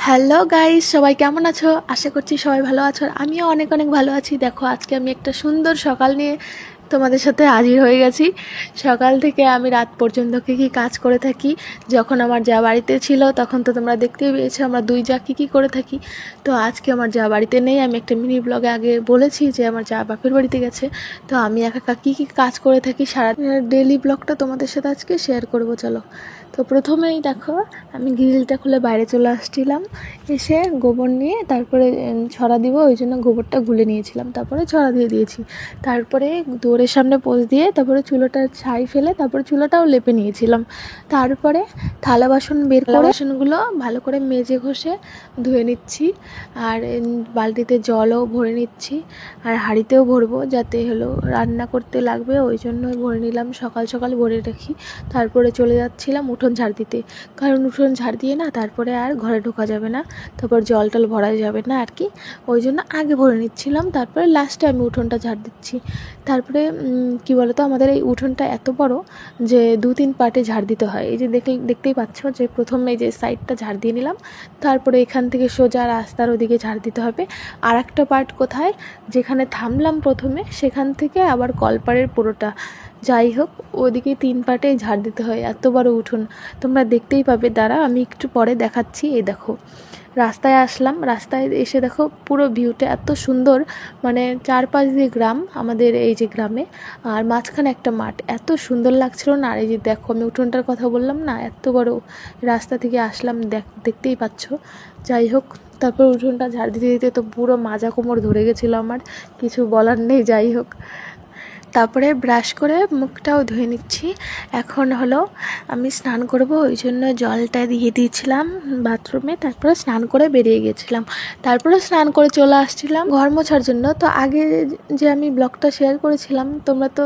Hello guys, সবাই কেমন আছো? আশা করছি সবাই ভালো আছো। আর আমিও অনেক অনেক ভালো আছি। দেখো, আজকে আমি একটা সুন্দর সকাল নিয়ে তোমাদের সাথে হাজির হয়ে গেছি। সকাল থেকে আমি রাত পর্যন্ত কী কী কাজ করে থাকি, যখন আমার যা বাড়িতে ছিল তখন তো তোমরা দেখতেই পেয়েছো আমরা দুই যা কী কী করে থাকি। তো আজকে আমার যা বাড়িতে নেই, আমি একটা মিনি ব্লগে আগে বলেছি যে আমার যা বাপের বাড়িতে গেছে। তো আমি একা একা কী কী কাজ করে থাকি সারা ডেলি ব্লগটা তোমাদের সাথে আজকে শেয়ার করবো, চলো। তো প্রথমেই দেখো, আমি গ্রিলটা খুলে বাইরে চলে আসছিলাম। এসে গোবর নিয়ে তারপরে ছড়া দিব, ওই জন্য গোবরটা গুলে নিয়েছিলাম, তারপরে ছড়া দিয়ে দিয়েছি। তারপরে দৌড়ের সামনে পোজ দিয়ে তারপরে চুলোটার ছাই ফেলে তারপরে চুলোটাও লেপে নিয়েছিলাম। তারপরে থালা বাসন বের করে বাসনগুলো ভালো করে মেজে ঘষে ধুয়ে নিচ্ছি। আর বালতিতে জলও ভরে নিচ্ছি, আর হাঁড়িতেও ভরবো, যাতে হলো রান্না করতে লাগবে, ওই জন্য ভরে নিলাম। সকাল সকাল ভরে রাখি। তারপরে চলে যাচ্ছিলাম উঠোন ঝাড় দিতে, কারণ উঠোন ঝাড় দিয়ে না তারপরে আর ঘরে ঢোকা যাবে না, তারপর জল টল ভরা যাবে না আর কি। ওই জন্য আগে ভরে নিচ্ছিলাম, তারপরে লাস্টে আমি উঠোনটা ঝাড় দিচ্ছি। তারপরে কি বলতো, আমাদের এই উঠোনটা এত বড় যে 2-3 পার্টে ঝাড় দিতে হয়। এই যে দেখতেই পাচ্ছ যে প্রথমে এই যে সাইডটা ঝাড় দিয়ে নিলাম, তারপরে এখান থেকে সোজা রাস্তার ওদিকে ঝাড় দিতে হবে। আর একটা পার্ট কোথায়, যেখানে থামলাম প্রথমে, সেখান থেকে আবার কলপাড়ের পুরোটা, যাই হোক ওদিকে 3 পার্টে ঝাড় দিতে হয়। এত বড় উঠোন তোমরা দেখতেই পাবে, দ্বারা আমি একটু পরে দেখাচ্ছি। এই দেখো, রাস্তায় আসলাম, রাস্তায় এসে দেখো পুরো ভিউটা এত সুন্দর, মানে চারপাশ দিয়ে গ্রাম আমাদের এই যে গ্রামে, আর মাঝখানে একটা মাঠ, এত সুন্দর লাগছিল না। আর এই যে দেখো, আমি উঠোনটার কথা বললাম না, এত বড় রাস্তা থেকে আসলাম, দেখতেই পাচ্ছ। যাই হোক, তারপর উঠোনটা ঝাড় দিতে দিতে তো পুরো মাজা কোমর ধরে গেছিলো আমার, কিছু বলার নেই। যাই হোক, তারপরে ব্রাশ করে মুখটাও ধুয়ে নিচ্ছি। এখন হলো আমি স্নান করব, ওই জন্য জলটা দিয়ে দিয়েছিলাম বাথরুমে, তারপরে স্নান করে বেরিয়ে গেছিলাম। তারপরে স্নান করে চলে আসছিলাম ঘর মোছার জন্য। তো আগে যে আমি ব্লগটা শেয়ার করেছিলাম, তোমরা তো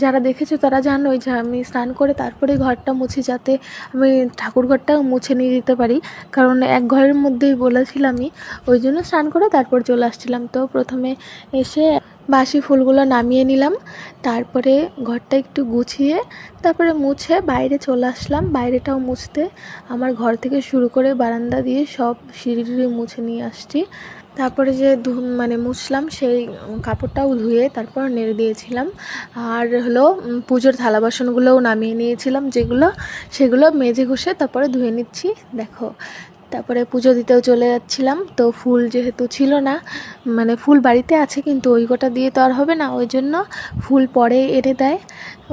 যারা দেখেছো তারা জানোই যে আমি স্নান করে তারপরে ঘরটা মুছি, যাতে আমি ঠাকুর ঘরটাও মুছে নিয়ে যেতে পারি, কারণ এক ঘরের মধ্যেই বলেছিলামই। ওই জন্য স্নান করে তারপর চলে আসছিলাম। তো প্রথমে এসে বাসি ফুলগুলো নামিয়ে নিলাম, তারপরে ঘরটা একটু গুছিয়ে তারপরে মুছে বাইরে চলে আসলাম। বাইরেটাও মুছতে আমার ঘর থেকে শুরু করে বারান্দা দিয়ে সব সিঁড়ি মুছে নিয়ে আসছি। তারপরে যে মুছলাম, সেই কাপড়টাও ধুয়ে তারপর নেড়ে দিয়েছিলাম। আর হলো পুজোর থালা বাসনগুলোও নামিয়ে নিয়েছিলাম, সেগুলো মেজে ঘষে তারপরে ধুয়ে নিচ্ছি। দেখো, তারপরে পুজো দিতেও চলে যাচ্ছিলাম। তো ফুল যেহেতু ছিল না, ফুল বাড়িতে আছে কিন্তু ওই গোটা দিয়ে তো আর হবে না, ওই জন্য ফুল পরে এনে দেয়।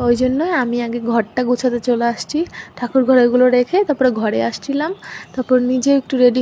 ওই জন্য আমি আগে ঘরটা গোছাতে চলে আসছি, ঠাকুর ঘর এগুলো রেখে তারপরে ঘরে আসছিলাম। তারপর নিজে একটু রেডি